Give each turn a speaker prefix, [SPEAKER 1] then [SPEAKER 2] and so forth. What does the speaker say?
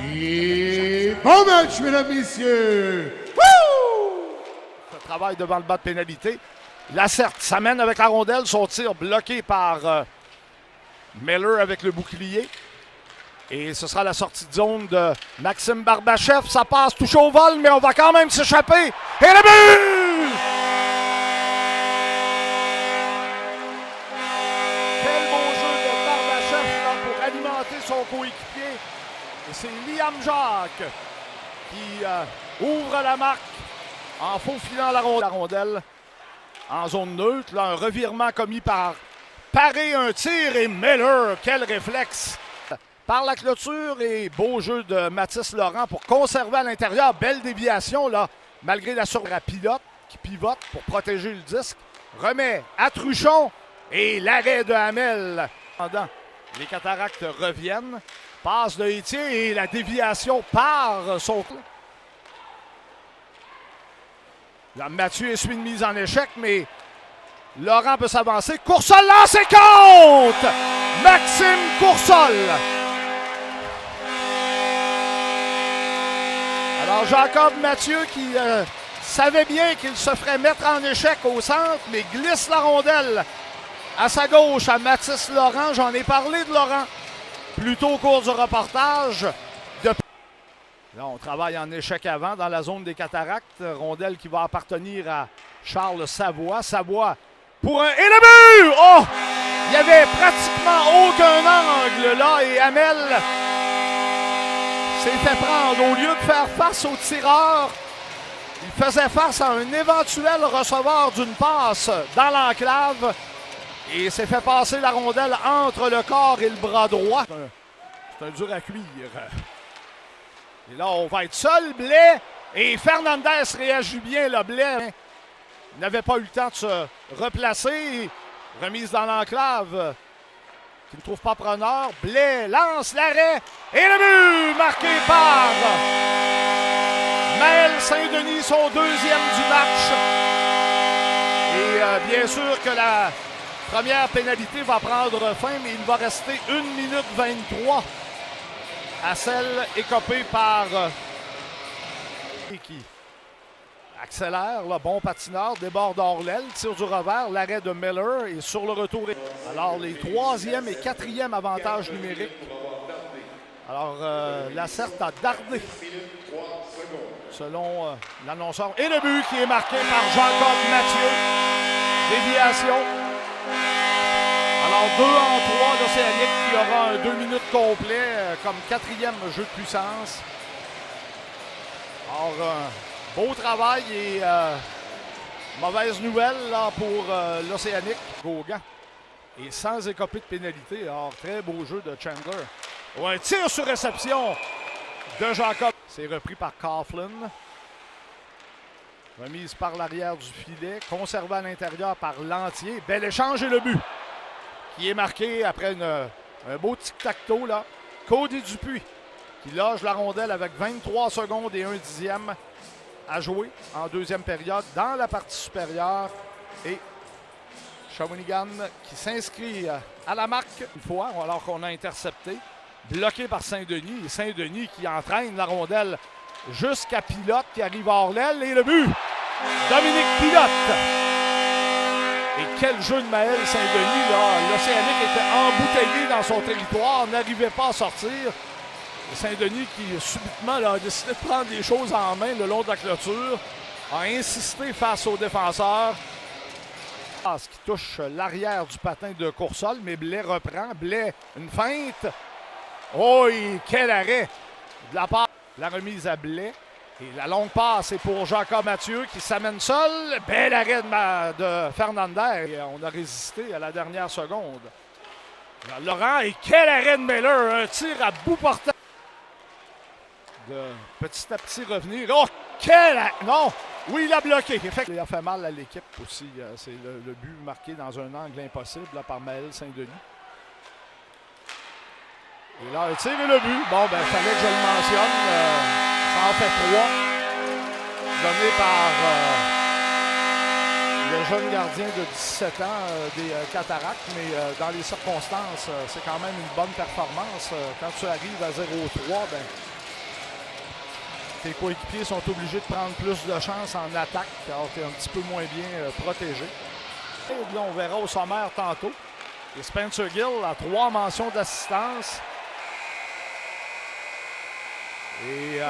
[SPEAKER 1] Et bon match, mesdames, messieurs! Wouh!
[SPEAKER 2] Le travail devant le bas de pénalité. Lacerte s'amène avec la rondelle. Son tir bloqué par Miller avec le bouclier. Et ce sera la sortie de zone de Maxime Barbachev. Ça passe touché au vol, mais on va quand même s'échapper. Et le but! Quel beau jeu de Barbachev là, pour alimenter son coéquipier. Et c'est Liam Jacques qui ouvre la marque en faufilant la rondelle en zone neutre. Là, un revirement commis par Paré, un tir et Miller. Quel réflexe! Par la clôture et beau jeu de Mathis Laurent pour conserver à l'intérieur. Belle déviation là, malgré la pilote qui pivote pour protéger le disque. Remet à Truchon et l'arrêt de Hamel. Les Cataractes reviennent. Passe de Étier et la déviation par son clou. Là, Mathieu essuie une mise en échec, mais Laurent peut s'avancer. Coursol lance et compte! Maxime Coursol. Alors Jacob Mathieu qui savait bien qu'il se ferait mettre en échec au centre, mais glisse la rondelle à sa gauche à Mathis Laurent. J'en ai parlé de Laurent plus tôt au cours du reportage. Là, on travaille en échec avant dans la zone des Cataractes. Rondelle qui va appartenir à Charles Savoie. Savoie pour un... Et le but! Oh! Il n'y avait pratiquement aucun angle là et Hamel s'est fait prendre. Au lieu de faire face au tireur, il faisait face à un éventuel receveur d'une passe dans l'enclave et s'est fait passer la rondelle entre le corps et le bras droit. C'est un dur à cuire. Et là, on va être seul, Blais, et Fernandez réagit bien, le Blais. Il n'avait pas eu le temps de se replacer. Remise dans l'enclave, qui ne trouve pas preneur. Blais lance l'arrêt, et le but marqué par Maël Saint-Denis, son deuxième du match. Et bien sûr que la première pénalité va prendre fin, mais il va rester 1 minute 23 à celle écopée par qui accélère, là, bon patineur, déborde hors l'aile, tire du revers, l'arrêt de Miller et sur le retour. Alors les 3e et 4e avantages numériques. Alors Lacerte a dardé selon l'annonceur. Et le but qui est marqué par Jacob Mathieu. Déviation. Alors 2 en 3 d'Océanique qui aura un 2 minutes complet comme 4e jeu de puissance. Alors beau travail et mauvaise nouvelle là, pour l'Océanique. Gauguin. Et sans écoper de pénalité. Alors très beau jeu de Chandler. Oh, un tir sur réception de Jacob. C'est repris par Coughlin. Remise par l'arrière du filet. Conservé à l'intérieur par Lantier. Bel échange et le but. Qui est marqué après un beau tic-tac-toe là. Cody Dupuis qui loge la rondelle avec 23 secondes et 1/10 à jouer en deuxième période dans la partie supérieure. Et Shawinigan qui s'inscrit à la marque une fois alors qu'on a intercepté. Bloqué par Saint-Denis. Et Saint-Denis qui entraîne la rondelle jusqu'à Pilote qui arrive hors l'aile. Et le but! Dominique Pilote! Et quel jeu de Maël Saint-Denis, là. L'Océanique était embouteillé dans son territoire, n'arrivait pas à sortir. Et Saint-Denis qui, subitement, là, a décidé de prendre les choses en main le long de la clôture, a insisté face aux défenseurs. Ce qui touche l'arrière du patin de Coursol, mais Blais reprend. Blais, une feinte. Oh, et quel arrêt de la part. La remise à Blais. Et la longue passe est pour Jacob Mathieu qui s'amène seul. Bel arrêt de Fernandez. Et on a résisté à la dernière seconde. Laurent, et quel arrêt de Miller. Un tir à bout portant. De petit à petit revenir. Oh, quel arrêt. Non! Oui, il a bloqué. Il a fait mal à l'équipe aussi. C'est le but marqué dans un angle impossible là, par Maël Saint-Denis. Et là, il tire et le but. Bon, ben, il fallait que je le mentionne. Ça en fait 3. Donné par le jeune gardien de 17 ans des Cataractes. Mais dans les circonstances, c'est quand même une bonne performance. Quand tu arrives à 0-3, ben, tes coéquipiers sont obligés de prendre plus de chance en attaque, alors tu es un petit peu moins bien protégé. Et là, on verra au sommaire tantôt. Et Spencer Gill a 3 mentions d'assistance. Et